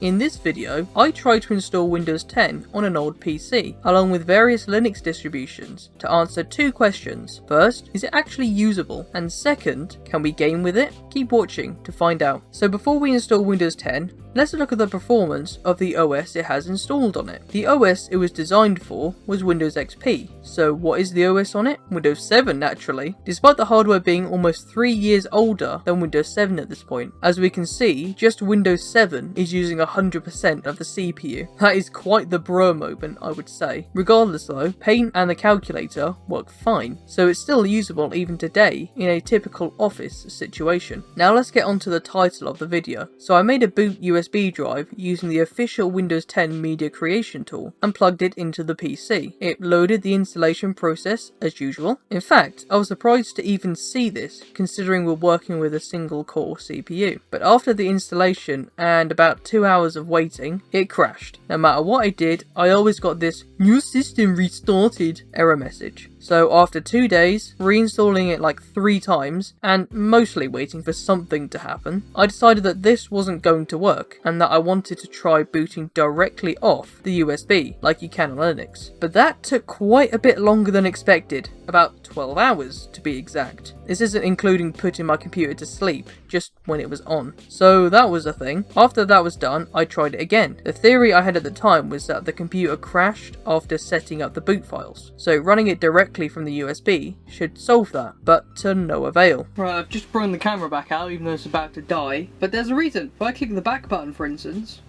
In this video, I tried to install Windows 10 on an old PC, along with various Linux distributions, to answer two questions. First, is it actually usable? And second, can we game with it? Keep watching to find out. So before we install Windows 10, let's look at the performance of the OS it has installed on it. The OS it was designed for was Windows XP, so what is the OS on it? Windows 7 naturally, despite the hardware being almost 3 years older than Windows 7 at this point. As we can see, just Windows 7 is using 100% of the CPU. That is quite the bro moment, I would say. Regardless though, Paint and the calculator work fine, so it's still usable even today in a typical office situation. Now let's get on to the title of the video. So I made a boot USB drive using the official Windows 10 media creation tool and plugged it into the PC. It loaded the installation process as usual. In fact, I was surprised to even see this considering we're working with a single core CPU. But after the installation and about 2 hours of waiting, it crashed. No matter what I did, I always got this "new system restarted" error message. So after 2 days, reinstalling it like 3 times, and mostly waiting for something to happen, I decided that this wasn't going to work, and that I wanted to try booting directly off the USB, like you can on Linux. But that took quite a bit longer than expected, about 12 hours to be exact. This isn't including putting my computer to sleep, just when it was on. So that was a thing. After that was done, I tried it again. The theory I had at the time was that the computer crashed after setting up the boot files, so running it directly from the USB should solve that, but to no avail. Right, I've just brought the camera back out even though it's about to die, but there's a reason. If I click the back button for instance,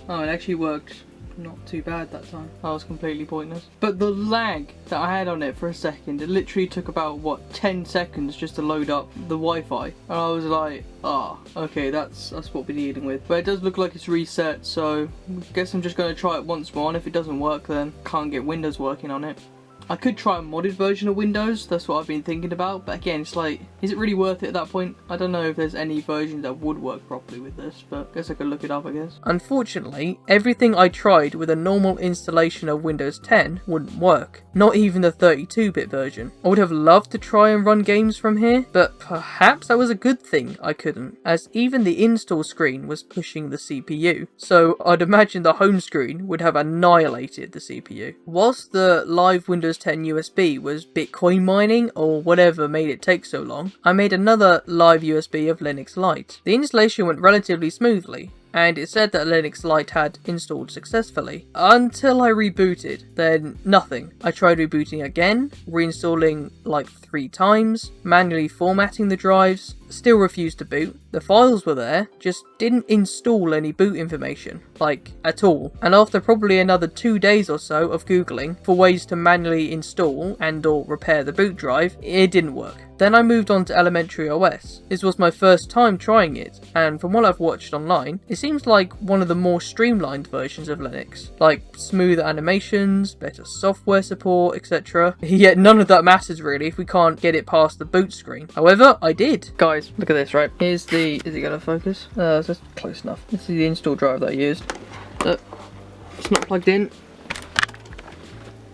oh, it actually worked. Not too bad that time. That was completely pointless. But the lag that I had on it for a second, it literally took about, what, 10 seconds just to load up the Wi-Fi. And I was like, okay, that's what we're dealing with. But it does look like it's reset, so I guess I'm just going to try it once more, and if it doesn't work then can't get Windows working on it. I could try a modded version of Windows, that's what I've been thinking about, but again, it's like, is it really worth it at that point? I don't know if there's any version that would work properly with this, but I guess I could look it up, I guess. Unfortunately, everything I tried with a normal installation of Windows 10 wouldn't work. Not even the 32-bit version. I would have loved to try and run games from here, but perhaps that was a good thing I couldn't, as even the install screen was pushing the CPU, so I'd imagine the home screen would have annihilated the CPU. Whilst the live Windows 10 USB was Bitcoin mining or whatever made it take so long, I made another live USB of Linux Lite. The installation went relatively smoothly, and it said that Linux Lite had installed successfully. Until I rebooted, then nothing. I tried rebooting again, reinstalling like 3 times, manually formatting the drives, still refused to boot. The files were there, just didn't install any boot information, like at all. And after probably another 2 days or so of googling for ways to manually install and or repair the boot drive, it didn't work. Then I moved on to Elementary OS. This was my first time trying it, and from what I've watched online, it seems like one of the more streamlined versions of Linux, like smoother animations, better software support, etc. Yet none of that matters really if we can't get it past the boot screen. However, I did. Guys, look at this, right? Here's the, is it gonna focus? It's just close enough. This is the install drive that I used. It's not plugged in.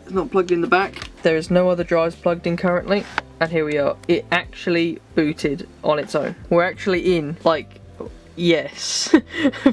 It's not plugged in the back. There is no other drives plugged in currently. And here we are. It actually booted on its own. We're actually in, like, yes.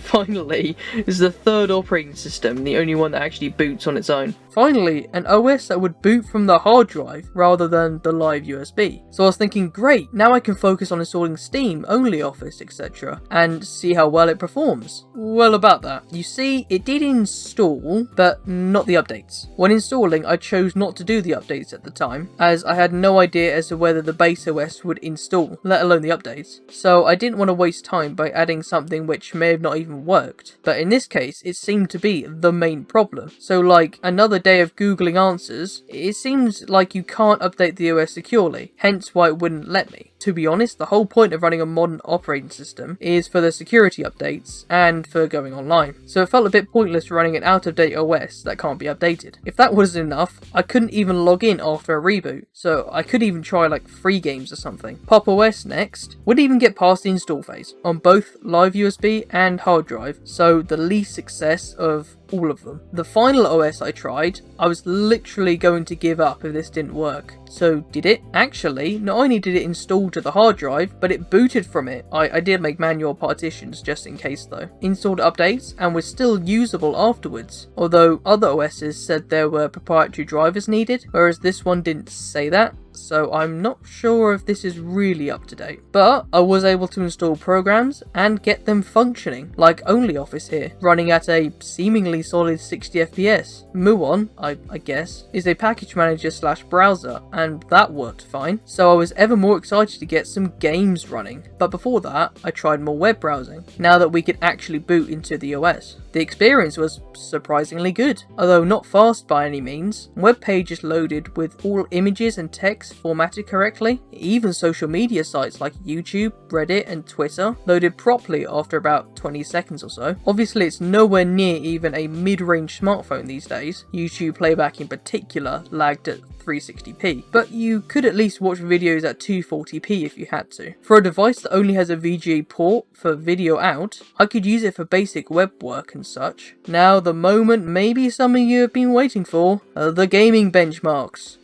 Finally. This is the 3rd operating system, the only one that actually boots on its own. Finally, an OS that would boot from the hard drive rather than the live USB. So I was thinking, great, now I can focus on installing Steam, Only Office, etc. and see how well it performs. Well, about that. You see, it did install, but not the updates. When installing, I chose not to do the updates at the time, as I had no idea as to whether the base OS would install, let alone the updates. So I didn't want to waste time by adding something which may have not even worked. But in this case, it seemed to be the main problem. So like another day of googling answers, it seems like you can't update the OS securely, hence why it wouldn't let me. To be honest, the whole point of running a modern operating system is for the security updates and for going online. So it felt a bit pointless running an out-of-date OS that can't be updated. If that wasn't enough, I couldn't even log in after a reboot, so I could even try like free games or something. Pop OS next wouldn't even get past the install phase on both live USB and hard drive, so the least success of all of them. The final OS I tried, I was literally going to give up if this didn't work. So did it? Actually, not only did it install installed to the hard drive, but it booted from it. I did make manual partitions just in case though. Installed updates and was still usable afterwards, although other OSs said there were proprietary drivers needed, whereas this one didn't say that. So I'm not sure if this is really up to date. But I was able to install programs and get them functioning, like OnlyOffice here, running at a seemingly solid 60 FPS. Muon, I guess, is a package manager / browser, and that worked fine. So I was ever more excited to get some games running. But before that, I tried more web browsing, now that we could actually boot into the OS. The experience was surprisingly good, although not fast by any means. Web pages loaded with all images and text formatted correctly. Even social media sites like YouTube, Reddit and Twitter loaded properly after about 20 seconds or so. Obviously it's nowhere near even a mid-range smartphone these days. YouTube playback in particular lagged at 360p, but you could at least watch videos at 240p if you had to. For a device that only has a VGA port for video out, I could use it for basic web work and such. Now the moment maybe some of you have been waiting for, the gaming benchmarks.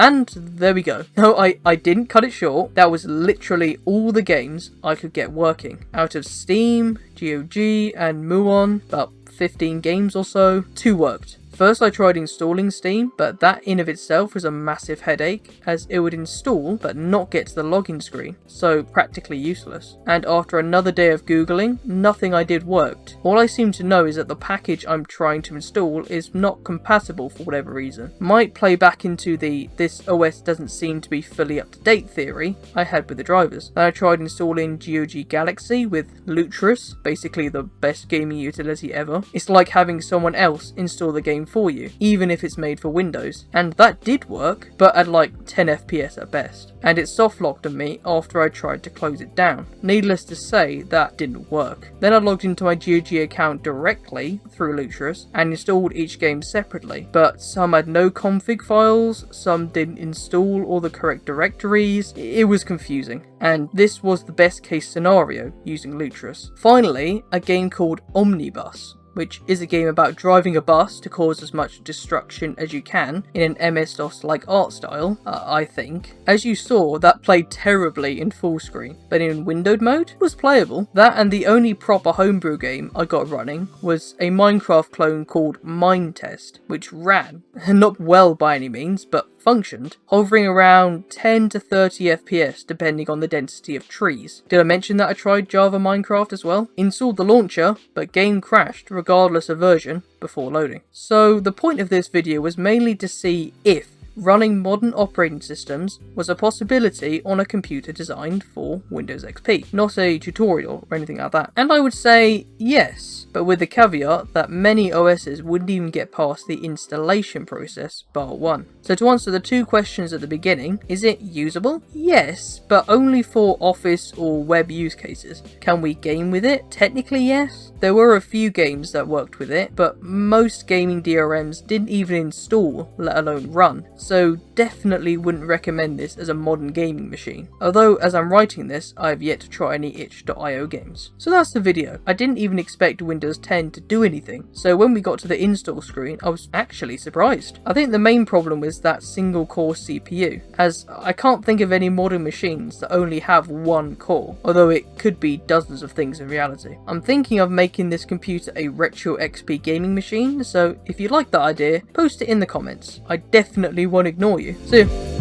And there we go. No, I didn't cut it short. That was literally all the games I could get working. Out of Steam, GOG, and Muon, about 15 games or so, 2 worked. First I tried installing Steam, but that in of itself was a massive headache, as it would install but not get to the login screen, so practically useless. And after another day of googling, nothing I did worked. All I seem to know is that the package I'm trying to install is not compatible for whatever reason. Might play back into the "this OS doesn't seem to be fully up to date" theory I had with the drivers. Then I tried installing GOG Galaxy with Lutris, basically the best gaming utility ever. It's like having someone else install the game for you, even if it's made for Windows. And that did work, but at like 10 FPS at best. And it soft locked on me after I tried to close it down. Needless to say, that didn't work. Then I logged into my GOG account directly through Lutris and installed each game separately, but some had no config files, some didn't install all the correct directories. It was confusing, and this was the best case scenario using Lutris. Finally, a game called Omnibus, which is a game about driving a bus to cause as much destruction as you can in an MS-DOS-like art style, I think. As you saw, that played terribly in full screen, but in windowed mode, it was playable. That and the only proper homebrew game I got running was a Minecraft clone called Minetest, which ran, not well by any means, but functioned, hovering around 10 to 30 FPS depending on the density of trees. Did I mention that I tried Java Minecraft as well? Installed the launcher, but game crashed regardless of version before loading. So the point of this video was mainly to see if running modern operating systems was a possibility on a computer designed for Windows XP, not a tutorial or anything like that. And I would say yes, but with the caveat that many OSs wouldn't even get past the installation process bar one. So to answer the 2 questions at the beginning, is it usable? Yes, but only for office or web use cases. Can we game with it? Technically yes. There were a few games that worked with it, but most gaming DRMs didn't even install, let alone run. So definitely wouldn't recommend this as a modern gaming machine. Although as I'm writing this, I have yet to try any itch.io games. So that's the video. I didn't even expect Windows 10 to do anything, so when we got to the install screen, I was actually surprised. I think the main problem was that single core CPU, as I can't think of any modern machines that only have 1 core, although it could be dozens of things in reality. I'm thinking of making this computer a retro XP gaming machine, so if you like that idea, post it in the comments. I definitely won't ignore you. See you.